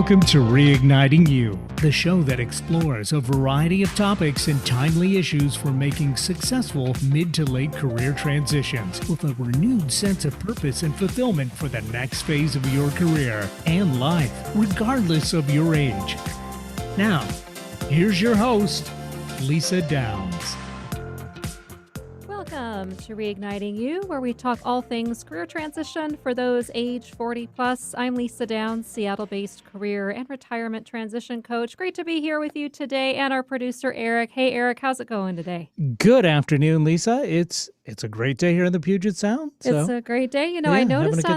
Welcome to Reigniting You, the show that explores a variety of topics and timely issues for making successful mid to late career transitions with a renewed sense of purpose and fulfillment for the next phase of your career and life, regardless of your age. Now, here's your host, Lisa Downs. Welcome to Reigniting You, where we talk all things career transition for those age 40 plus. I'm Lisa Downs, Seattle-based career and retirement transition coach. Great to be here with you today, and our producer Eric. Hey Eric, how's it going today? Good afternoon, Lisa. It's a great day here in the Puget Sound. It's a great day. You know, I noticed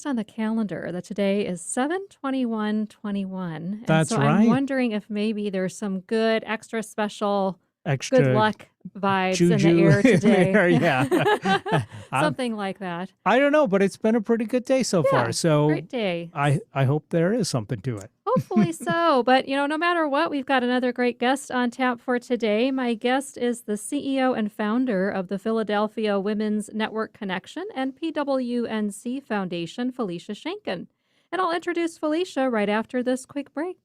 on the calendar that today is 7/21/21. That's and so right. I'm wondering if maybe there's some good extra special Extra good luck vibes in the juju air in today. there, yeah. Something like that. I don't know, but it's been a pretty good day so far. So Great day. I hope there is something to it. Hopefully so. But, no matter what, we've got another great guest on tap for today. My guest is the CEO and founder of the Philadelphia Women's Network Connection and PWNC Foundation, Felicia Shanken. And I'll introduce Felicia right after this quick break.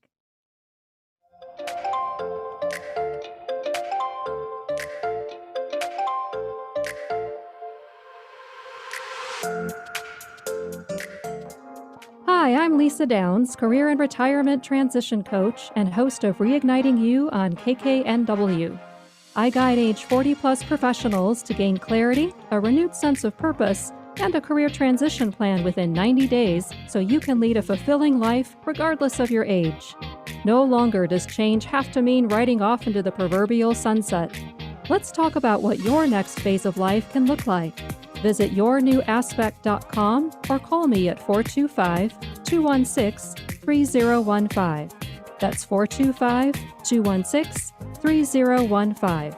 Hi, I'm Lisa Downs, career and retirement transition coach and host of Reigniting You on KKNW. I guide age 40-plus professionals to gain clarity, a renewed sense of purpose, and a career transition plan within 90 days so you can lead a fulfilling life regardless of your age. No longer does change have to mean riding off into the proverbial sunset. Let's talk about what your next phase of life can look like. Visit yournewaspect.com or call me at 425-216-3015. That's 425-216-3015.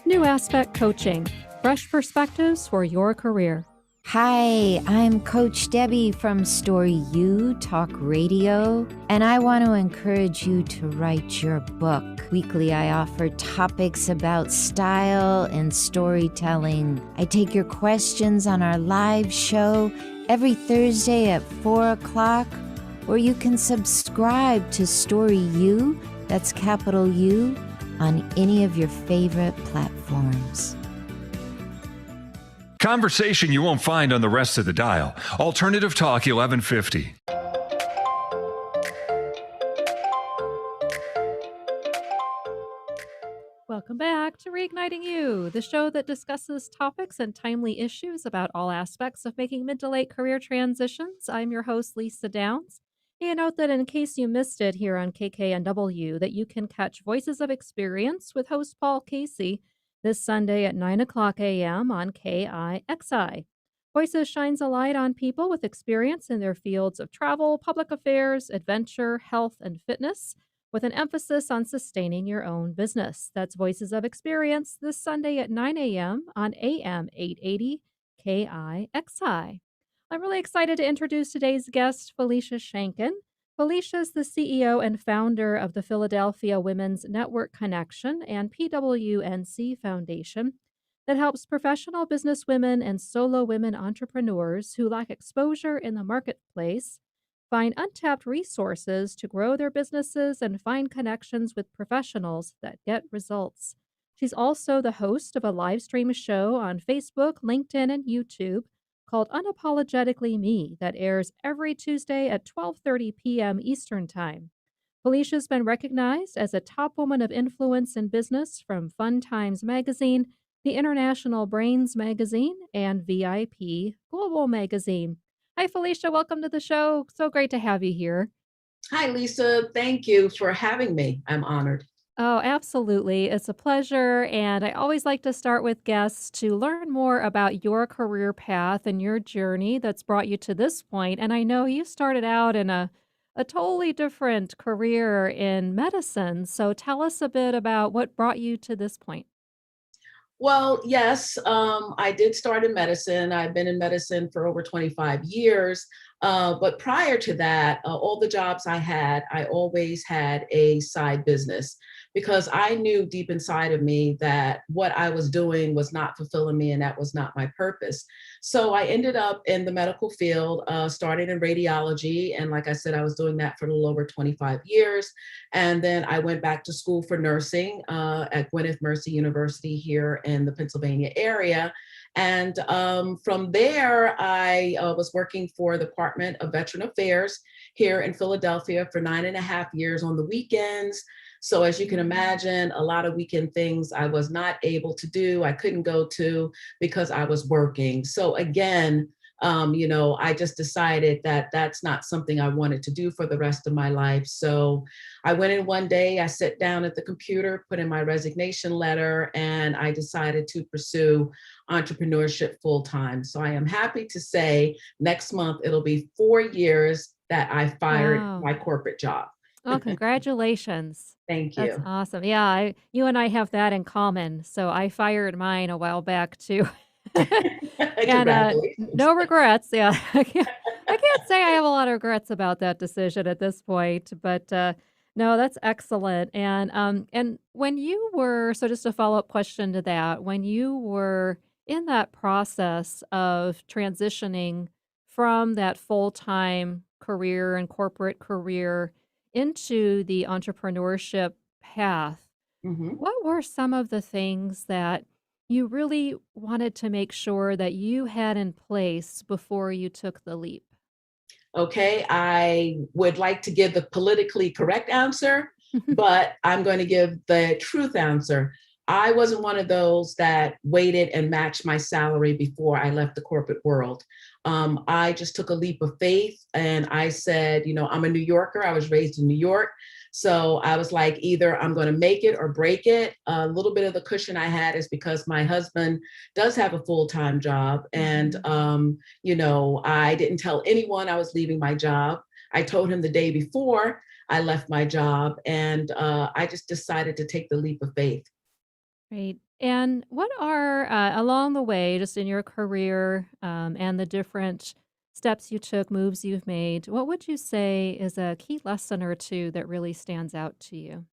New Aspect Coaching. Fresh perspectives for your career. Hi, I'm Coach Debbie from Story You Talk Radio, and I want to encourage you to write your book. Weekly, I offer topics about style and storytelling. I take your questions on our live show every Thursday at 4 o'clock, or you can subscribe to Story You, that's capital U, on any of your favorite platforms. Conversation you won't find on the rest of the dial. Alternative Talk 1150. Welcome back to Reigniting You, the show that discusses topics and timely issues about all aspects of making mid to late career transitions. I'm your host, Lisa Downs. And note that in case you missed it here on KKNW, that you can catch Voices of Experience with host Paul Casey this Sunday at 9 o'clock a.m. on KIXI. Voices shines a light on people with experience in their fields of travel, public affairs, adventure, health, and fitness, with an emphasis on sustaining your own business. That's Voices of Experience this Sunday at 9 a.m. on AM 880 KIXI. I'm really excited to introduce today's guest, Felicia Shanken. Felicia is the CEO and founder of the Philadelphia Women's Network Connection and PWNC Foundation that helps professional businesswomen and solo women entrepreneurs who lack exposure in the marketplace find untapped resources to grow their businesses and find connections with professionals that get results. She's also the host of a live stream show on Facebook, LinkedIn, and YouTube called Unapologetically Me that airs every Tuesday at 12:30 p.m. Eastern Time. Felicia's been recognized as a top woman of influence in business from Fun Times Magazine, the International Brains Magazine, and VIP Global Magazine. Hi, Felicia. Welcome to the show. So great to have you here. Hi, Lisa. Thank you for having me. I'm honored. Oh, absolutely. It's a pleasure. And I always like to start with guests to learn more about your career path and your journey that's brought you to this point. And I know you started out in a totally different career in medicine. So tell us a bit about what brought you to this point. Well, yes, I did start in medicine. I've been in medicine for over 25 years. But prior to that, all the jobs I had, I always had a side business because I knew deep inside of me that what I was doing was not fulfilling me and that was not my purpose. So I ended up in the medical field, starting in radiology. And like I said, I was doing that for a little over 25 years. And then I went back to school for nursing at Gwyneth Mercy University here in the Pennsylvania area. And from there, I was working for the Department of Veteran Affairs here in Philadelphia for 9.5 years on the weekends. So as you can imagine, a lot of weekend things I was not able to do. I couldn't go to because I was working. So again, I just decided that that's not something I wanted to do for the rest of my life. So I went in one day, I sat down at the computer, put in my resignation letter, and I decided to pursue entrepreneurship full time. So I am happy to say next month, it'll be 4 years that I fired Wow. my corporate job. Oh, congratulations. Thank That's you. awesome. Yeah, you and I have that in common. So I fired mine a while back too. And Congratulations. no regrets. Yeah. I can't say I have a lot of regrets about that decision at this point, but no, that's excellent. And when you were, so just a follow-up question to that, when you were in that process of transitioning from that full-time career and corporate career into the entrepreneurship path, Mhm. what were some of the things that you really wanted to make sure that you had in place before you took the leap? Okay, I would like to give the politically correct answer, but I'm going to give the truth answer. I wasn't one of those that waited and matched my salary before I left the corporate world. I just took a leap of faith and I said, I'm a New Yorker. I was raised in New York. So I was like, either I'm going to make it or break it. A little bit of the cushion I had is because my husband does have a full-time job. And Mhm. I didn't tell anyone I was leaving my job. I told him the day before I left my job, and I just decided to take the leap of faith. Right. And what are, along the way, just in your career and the different steps you took, moves you've made, what would you say is a key lesson or two that really stands out to you?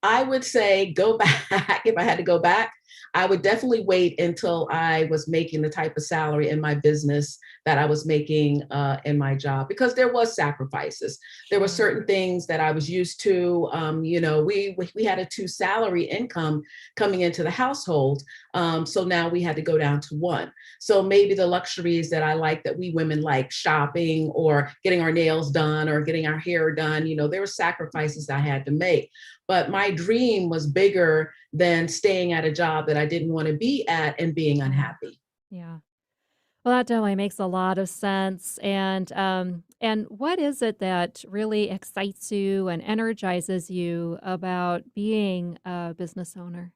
I would say go back. If I had to go back, I would definitely wait until I was making the type of salary in my business that I was making in my job, because there was sacrifices. There were Sure. certain things that I was used to. We had a two salary income coming into the household, so now we had to go down to one. So maybe the luxuries that I like, that we women like, shopping or getting our nails done or getting our hair done, there were sacrifices I had to make. But my dream was bigger than staying at a job that I didn't want to be at and being Yeah. unhappy. Yeah. Well, that definitely makes a lot of sense. And what is it that really excites you and energizes you about being a business owner?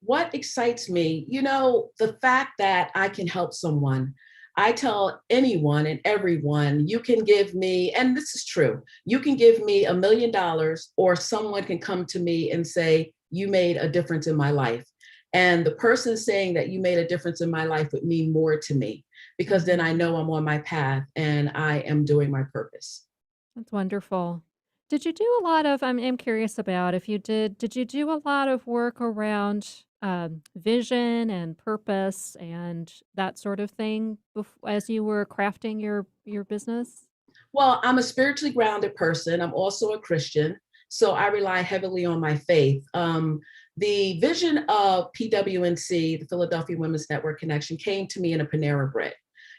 What excites me, the fact that I can help someone. I tell anyone and everyone, you can give me, and this is true, you can give me $1 million, or someone can come to me and say, you made a difference in my life. And the person saying that you made a difference in my life would mean more to me, because then I Mhm. know I'm on my path and I am doing my purpose. That's wonderful. Did you do a lot of, I'm curious about if you did you do a lot of work around vision and purpose and that sort of thing as you were crafting your business? Well, I'm a spiritually grounded person. I'm also a Christian. So I rely heavily on my faith. The vision of PWNC, the Philadelphia Women's Network Connection, came to me in a Panera Bread.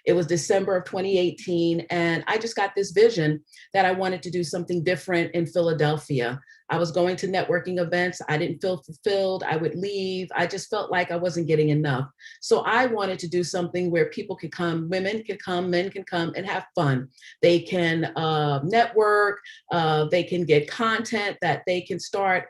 It was December of 2018, and I just got this vision that I wanted to do something different in Philadelphia. I was going to networking events. I didn't feel fulfilled. I would leave. I just felt like I wasn't getting enough. So I wanted to do something where people could come, women could come, men can come and have fun. They can network, they can get content that they can start,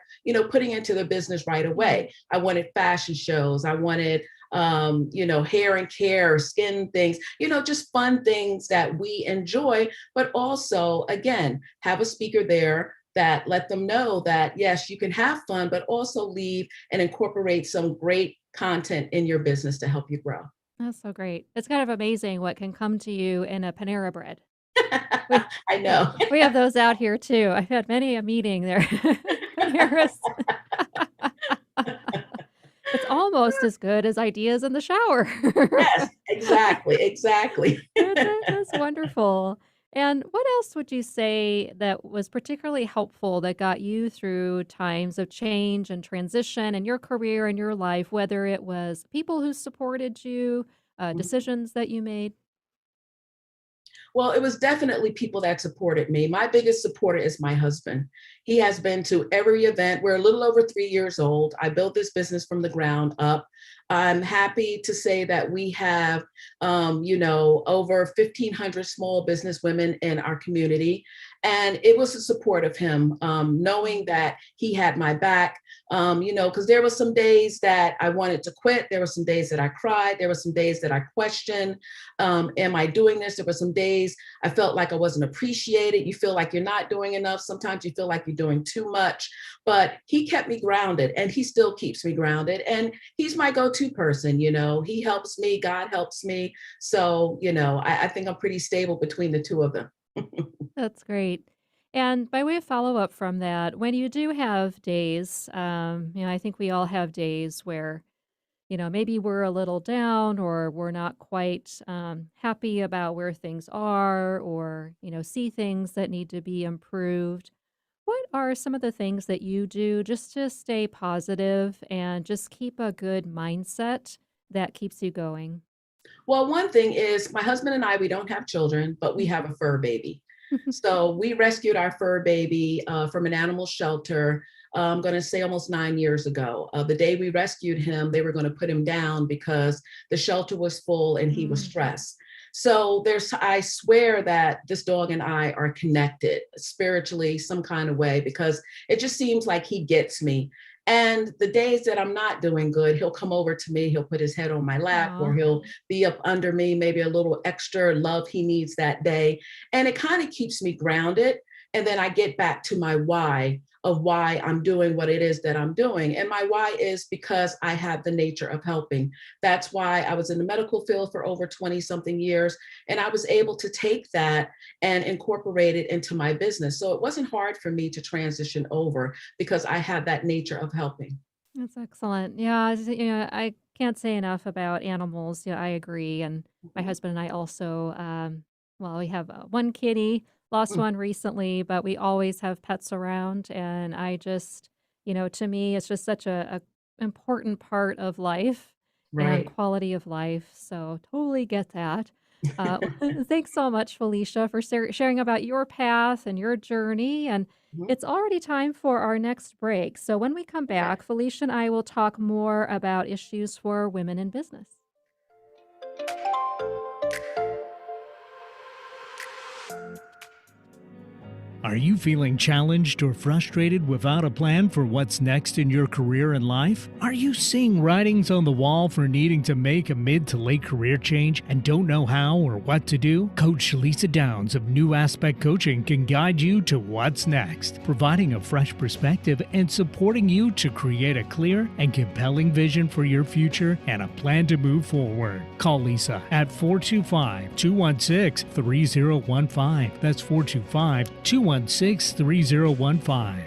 putting into their business right Yeah. away. I wanted fashion shows. I wanted hair and care, skin things, just fun things that we enjoy, but also, again, have a speaker there that let them know that, yes, you can have fun, but also leave and incorporate some great content in your business to help you grow. That's so great. It's kind of amazing what can come to you in a Panera Bread. We I know. we have those out here too. I've had many a meeting there. Paneras. It's almost as good as ideas in the shower. Yes, exactly, exactly. That's wonderful. And what else would you say that was particularly helpful that got you through times of change and transition in your career and your life, whether it was people who supported you, decisions that you made? Well, it was definitely people that supported me. My biggest supporter is my husband. He has been to every event. We're a little over 3 years old. I built this business from the ground up. I'm happy to say that we have, over 1,500 small business women in our community. And it was the support of him, knowing that he had my back, because there were some days that I wanted to quit. There were some days that I cried. There were some days that I questioned, am I doing this? There were some days I felt like I wasn't appreciated. You feel like you're not doing enough. Sometimes you feel like you're doing too much, but he kept me grounded and he still keeps me grounded. And he's my go-to person. He helps me, God helps me. So, I think I'm pretty stable between the two of them. That's great. And by way of follow up from that, when you do have days, I think we all have days where maybe we're a little down or we're not quite happy about where things are or, see things that need to be improved. What are some of the things that you do just to stay positive and just keep a good mindset that keeps you going? Well, one thing is my husband and I, we don't have children, but we have a fur baby. So we rescued our fur baby from an animal shelter. I'm going to say almost 9 years ago. The day we rescued him, they were going to put him down because the shelter was full and he was Mm. stressed. So I swear that this dog and I are connected spiritually, some kind of way, because it just seems like he gets me. And the days that I'm not doing good, he'll come over to me, he'll put his head on my lap, Aw. or he'll be up under me, maybe a little extra love he needs that day. And it kind of keeps me grounded. And then I get back to my why of why I'm doing what it is that I'm doing. And my why is because I have the nature of helping. That's why I was in the medical field for over 20 something years. And I was able to take that and incorporate it into my business. So it wasn't hard for me to transition over because I have that nature of helping. That's excellent. Yeah, I can't say enough about animals. Yeah, I agree. And my Mhm. husband and I also, we have one kitty, lost Mm. one recently, but we always have pets around. And I just, to me, it's just such a important part of life and Right. quality of life. So totally get that. Thanks so much, Felicia, for sharing about your path and your journey. And Mhm. it's already time for our next break. So when we come Okay. back, Felicia and I will talk more about issues for women in business. Are you feeling challenged or frustrated without a plan for what's next in your career and life? Are you seeing writings on the wall for needing to make a mid to late career change and don't know how or what to do? Coach Lisa Downs of New Aspect Coaching can guide you to what's next, providing a fresh perspective and supporting you to create a clear and compelling vision for your future and a plan to move forward. Call Lisa at 425-216-3015. That's 425-216-3015.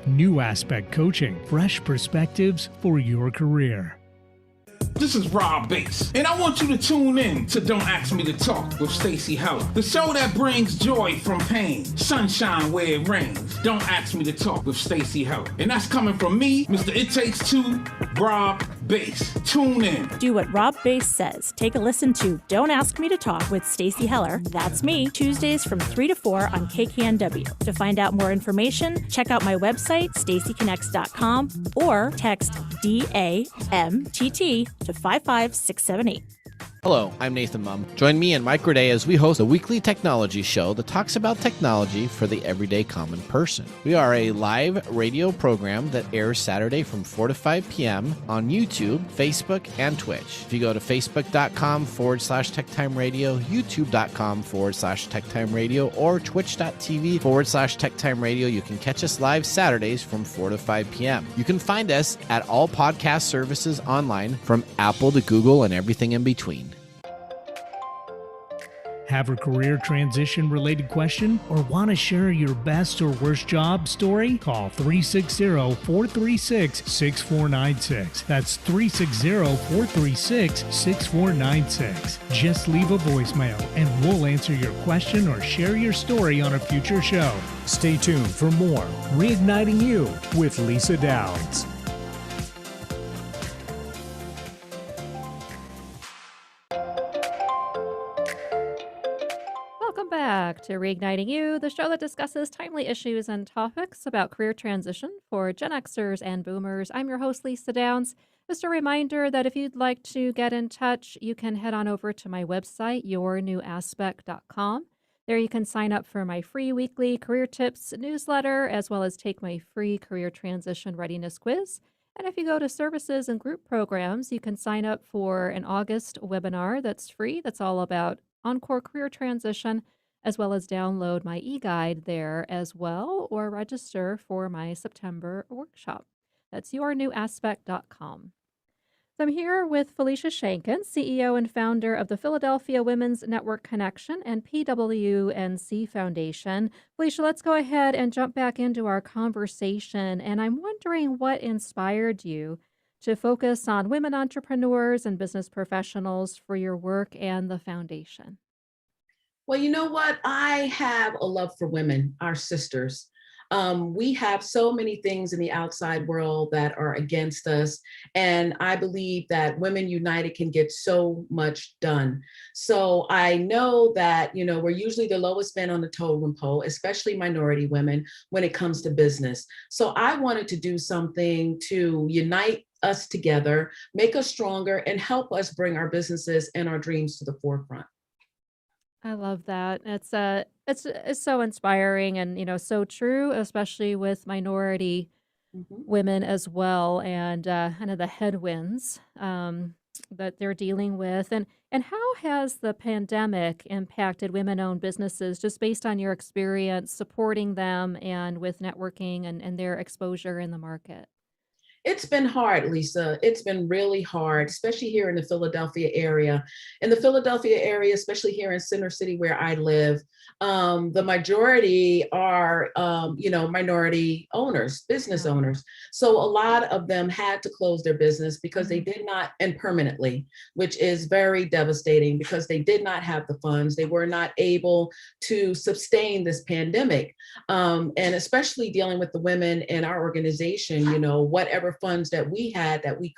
New Aspect Coaching, fresh perspectives for your career. This is Rob Bass, and I want you to tune in to Don't Ask Me to Talk with Stacey Heller, the show that brings joy from pain, sunshine where it rains. Don't Ask Me to Talk with Stacey Heller. And that's coming from me, Mr. It Takes Two, Rob Bass. Tune in. Do what Rob Bass says. Take a listen to Don't Ask Me to Talk with Stacey Heller. That's me, Tuesdays from 3 to 4 on KKNW. To find out more information, check out my website, staceyconnects.com, or text DAMTT to 55678. Hello, I'm Nathan Mum. Join me and Mike Roday as we host a weekly technology show that talks about technology for the everyday common person. We are a live radio program that airs Saturday from 4 to 5 p.m. on YouTube, Facebook, and Twitch. If you go to facebook.com/TechTime Radio, youtube.com/TechTime Radio, or twitch.tv/TechTime Radio, you can catch us live Saturdays from 4 to 5 p.m. You can find us at all podcast services online from Apple to Google and everything in between. Have a career transition related question or want to share your best or worst job story? Call 360-436-6496. That's 360-436-6496. Just leave a voicemail and we'll answer your question or share your story on a future show. Stay tuned for more Reigniting You with Lisa Downs. Welcome back to Reigniting You, the show that discusses timely issues and topics about career transition for Gen Xers and Boomers. I'm your host, Lisa Downs. Just a reminder that if you'd like to get in touch, you can head on over to my website, yournewaspect.com. There you can sign up for my free weekly career tips newsletter, as well as take my free career transition readiness quiz. And if you go to services and group programs, you can sign up for an August webinar that's free, that's all about Encore Career Transition, as well as download my e-guide there as well, or register for my September workshop. That's yournewaspect.com. So I'm here with Felicia Shanken, CEO and founder of the Philadelphia Women's Network Connection and PWNC Foundation. Felicia, let's go ahead and jump back into our conversation. And I'm wondering what inspired you to focus on women entrepreneurs and business professionals for your work and the foundation. Well, you know what? I have a love for women, our sisters. We have so many things in the outside world that are against us. And I believe that women united can get so much done. So I know that, we're usually the lowest men on the totem pole, especially minority women, when it comes to business. So I wanted to do something to unite us together, make us stronger, and help us bring our businesses and our dreams to the forefront. I love that. It's so inspiring and so true, especially with minority Mhm. women as well, and kind of the headwinds that they're dealing with. And how has the pandemic impacted women-owned businesses, just based on your experience supporting them and with networking and their exposure in the market? It's been hard, Lisa. It's been really hard, especially here in the Philadelphia area. In the Philadelphia area, especially here in Center City where I live, the majority are, minority owners, business Yeah. owners. So a lot of them had to close their business because they did not, and permanently, which is very devastating because they did not have the funds. They were not able to sustain this pandemic. And especially dealing with the women in our organization, whatever funds that we had that we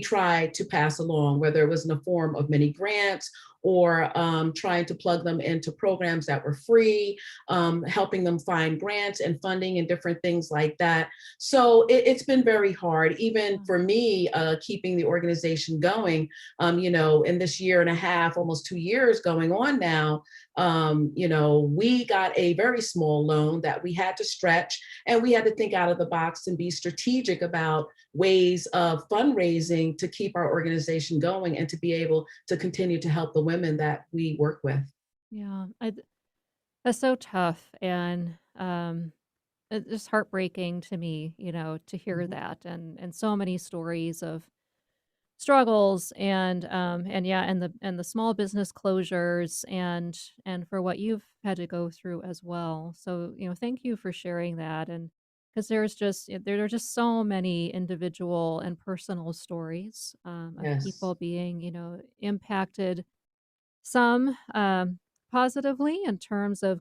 tried to pass along, whether it was in the form of many grants or trying to plug them into programs that were free, helping them find grants and funding and different things like that. So it's been very hard, even for me, keeping the organization going, in this year and a half, almost 2 years going on now. We got a very small loan that we had to stretch, and we had to think out of the box and be strategic about ways of fundraising to keep our organization going and to be able to continue to help the women that we work with. Yeah, that's so tough, and it's just heartbreaking to me, to hear Mhm. that, and so many stories of struggles and yeah, and the small business closures and for what you've had to go through as well. So, thank you for sharing that. And because there are just so many individual and personal stories of Yes, people being, impacted, some positively in terms of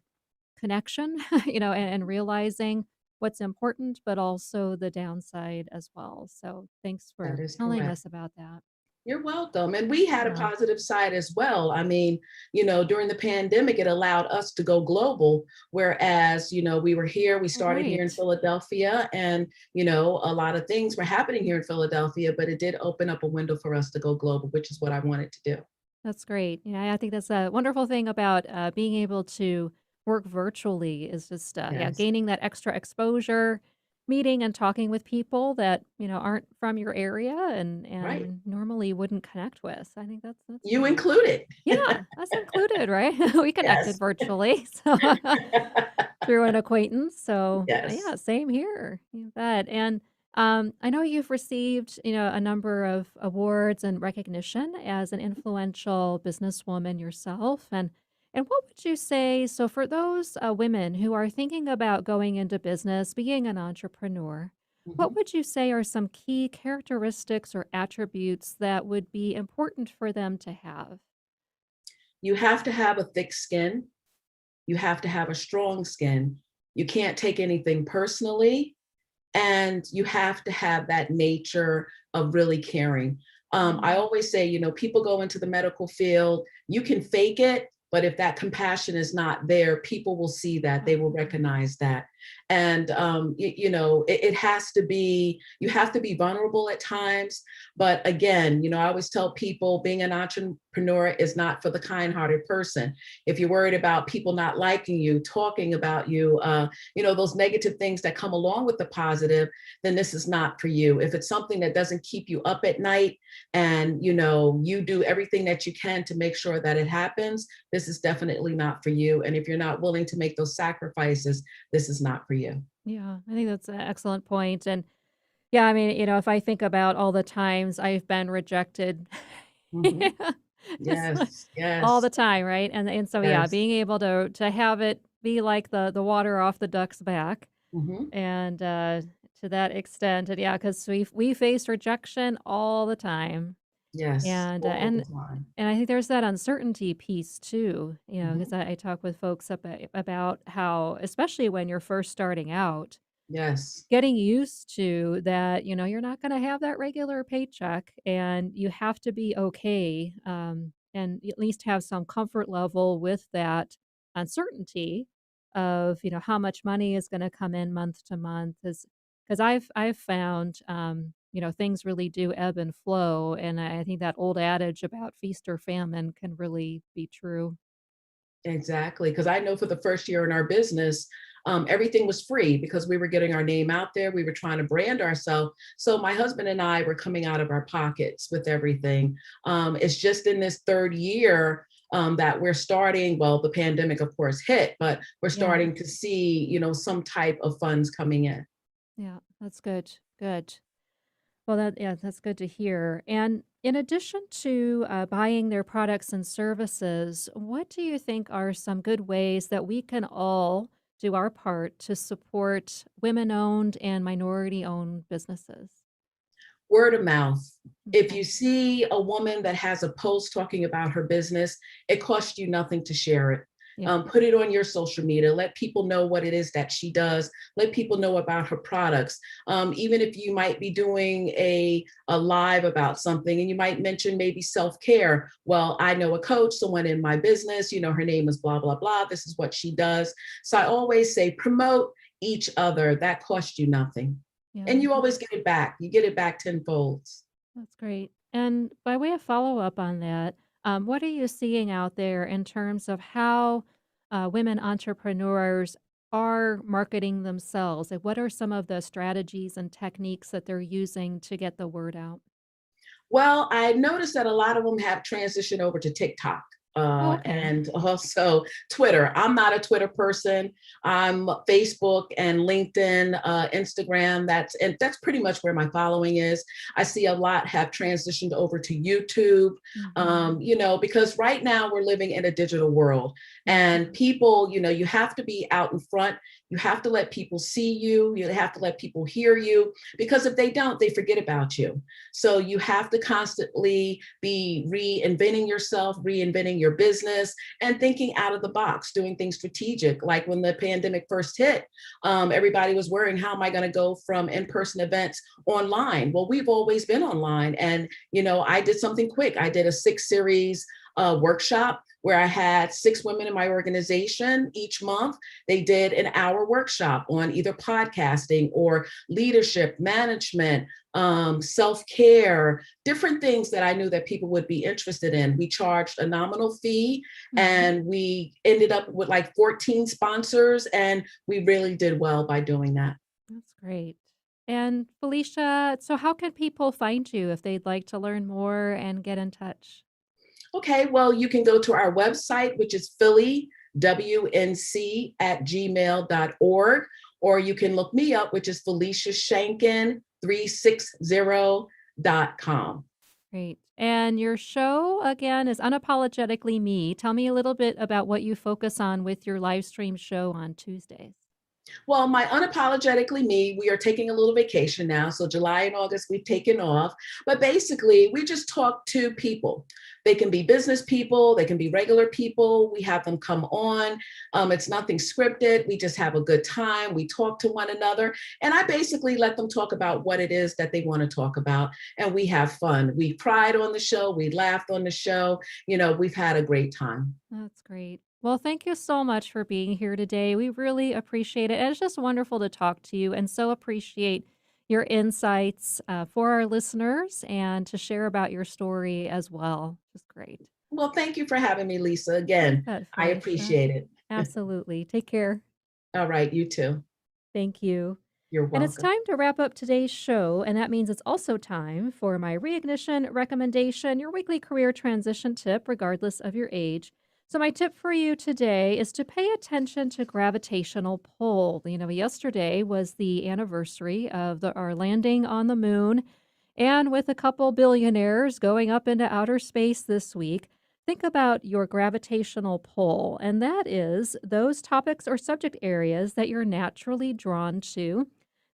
connection, and realizing what's important, but also the downside as well. So thanks that for is telling correct. us about that. You're welcome. And we had a Yeah. positive side as well. I mean, during the pandemic, it allowed us to go global, whereas, we were here, we started here in Right. Philadelphia, and, a lot of things were happening here in Philadelphia, but it did open up a window for us to go global, which is what I wanted to do. That's great. I think that's a wonderful thing about being able to work virtually is just, yeah, Yes, gaining that extra exposure, meeting and talking with people that, aren't from your area and right. normally wouldn't connect with. I think that's You great. included. Yeah, that's included, right? We connected Yes. virtually, so through an acquaintance. So, Yes. yeah, same here. You bet. And I know you've received, a number of awards and recognition as an influential businesswoman yourself. And And what would you say? So, for those women who are thinking about going into business, being an entrepreneur, what Mhm. would you say are some key characteristics or attributes that would be important for them to have? You have to have a thick skin. You have to have a strong skin. You can't take anything personally. And you have to have that nature of really caring. I Mm, always say, people go into the medical field, you can fake it, but if that compassion is not there, people will see that, they will mhm. recognize that. And, it has to be, you have to be vulnerable at times. But again, I always tell people being an entrepreneur is not for the kind hearted person. If you're worried about people not liking you, talking about you, those negative things that come along with the positive, then this is not for you. If it's something that doesn't keep you up at night and you do everything that you can to make sure that it happens, this is definitely not for you. And if you're not willing to make those sacrifices, this is not for you. Yeah, I think that's an excellent point. And yeah, I mean, if I think about all the times I've been rejected, Mhm. yeah, it's Yes, all the yes, time, right? And so yeah, yes. being able to have it be like the water off the duck's back, Mhm. and to that extent, and yeah, because we face rejection all the time, Yes, and all the time. I think there's that uncertainty piece too, because Mhm. I talk with folks about how, especially when you're first starting out, Yes, getting used to that, you're not going to have that regular paycheck, and you have to be okay, and at least have some comfort level with that uncertainty of, how much money is going to come in month to month. Because I've found, things really do ebb and flow. And I think that old adage about feast or famine can really be true. exactly. Because I know for the first year in our business, everything was free because we were getting our name out there. We were trying to brand ourselves. So my husband and I were coming out of our pockets with everything. It's just in this third year that we're starting. Well, the pandemic, of course, hit, but we're Yeah. starting to see, some type of funds coming in. Yeah. That's good. Good. Well, yeah, that's good to hear. And in addition to buying their products and services, what do you think are some good ways that we can all do our part to support women-owned and minority-owned businesses? Word of mouth. If Okay. you see a woman that has a post talking about her business, it costs you nothing to share it. Yeah. Put it on your social media. Let people know what it is that she does. Let people know about her products. Even if you might be doing a live about something and you might mention maybe self care. Well, I know a coach, someone in my business, her name is blah, blah, blah. This is what she does. So I always say promote each other. That costs you nothing. Yeah. And you always get it back. You get it back tenfold. That's great. And by way of follow-up on that, what are you seeing out there in terms of how women entrepreneurs are marketing themselves? Like, what are some of the strategies and techniques that they're using to get the word out? Well, I noticed that a lot of them have transitioned over to TikTok Oh, okay. and also Twitter. I'm not a Twitter person. I'm Facebook and LinkedIn, Instagram. That's pretty much where my following is. I see a lot have transitioned over to YouTube. Hmm. Because right now we're living in a digital world, and Hmm. people, you have to be out in front. You have to let people see you. You have to let people hear you, because if they don't, they forget about you. So you have to constantly be reinventing yourself, reinventing your business, and thinking out of the box, doing things strategic. Like when the pandemic first hit, everybody was worrying, how am I going to go from in-person events online? Well, we've always been online. And, I did something quick. I did a 6 series workshop where I had 6 women in my organization each month. They did an hour workshop on either podcasting or leadership, management, self-care, different things that I knew that people would be interested in. We charged a nominal fee Hmm. and we ended up with like 14 sponsors, and we really did well by doing that. That's great. And Felicia, so how can people find you if they'd like to learn more and get in touch? Okay, well, you can go to our website, which is phillywnc@gmail.org, or you can look me up, which is Felicia Shanken 360.com. Great. And your show, again, is Unapologetically Me. Tell me a little bit about what you focus on with your live stream show on Tuesdays. Well, my Unapologetically Me, we are taking a little vacation now. So July and August, we've taken off. But basically, we just talk to people. They can be business people, they can be regular people. We have them come on. It's nothing scripted. We just have a good time. We talk to one another. And I basically let them talk about what it is that they want to talk about. And we have fun. We cried on the show. We laughed on the show. We've had a great time. That's great. Well, thank you so much for being here today. We really appreciate it. And it's just wonderful to talk to you and so appreciate your insights for our listeners and to share about your story as well. Just great. Well, thank you for having me, Lisa. Again, That, I Felicia. appreciate it. Absolutely. Take care. All right, you too. Thank you. You're And welcome. it's time to wrap up today's show, and that means it's also time for my reignition recommendation, your weekly career transition tip, regardless of your age. So my tip for you today is to pay attention to gravitational pull. Yesterday was the anniversary of our landing on the moon, and with a couple billionaires going up into outer space this week, think about your gravitational pull, and that is those topics or subject areas that you're naturally drawn to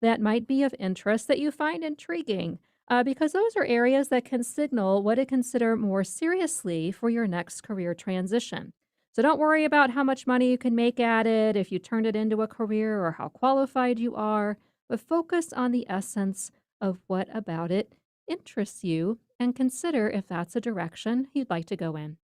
that might be of interest that you find intriguing, because those are areas that can signal what to consider more seriously for your next career transition. So don't worry about how much money you can make at it, if you turned it into a career, or how qualified you are, but focus on the essence of what about it interests you and consider if that's a direction you'd like to go in.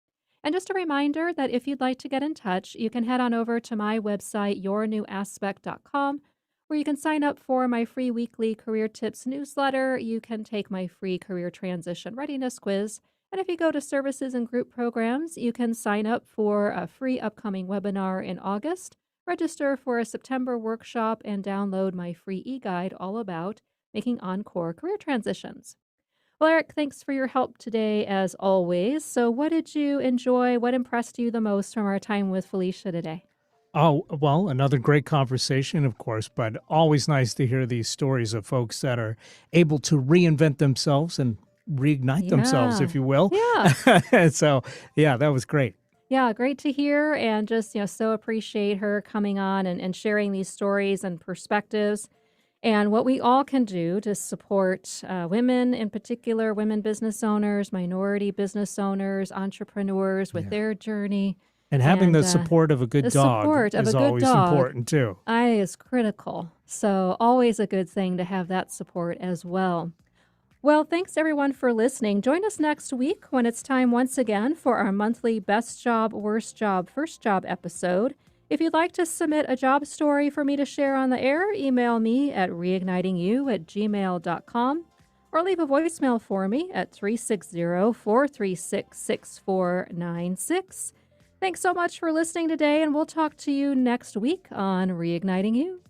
And just a reminder that if you'd like to get in touch, you can head on over to my website, yournewaspect.com, where you can sign up for my free weekly career tips newsletter. You can take my free career transition readiness quiz. And if you go to services and group programs, you can sign up for a free upcoming webinar in August, register for a September workshop, and download my free e-guide all about making encore career transitions. Well, Eric, thanks for your help today, as always. So what did you enjoy? What impressed you the most from our time with Felicia today? Oh, well, another great conversation, of course, but always nice to hear these stories of folks that are able to reinvent themselves and reignite themselves, if you will. Yeah. So, yeah, that was great. Yeah, great to hear. And just, so appreciate her coming on and sharing these stories and perspectives and what we all can do to support women, in particular, women business owners, minority business owners, entrepreneurs with their journey. And having the support of a good dog is always important, too. Is critical. So always a good thing to have that support as well. Well, thanks everyone for listening. Join us next week when it's time once again for our monthly Best Job, Worst Job, First Job episode. If you'd like to submit a job story for me to share on the air, email me at reignitingyou@gmail.com or leave a voicemail for me at 360-436-6496. Thanks so much for listening today, and we'll talk to you next week on Reigniting You.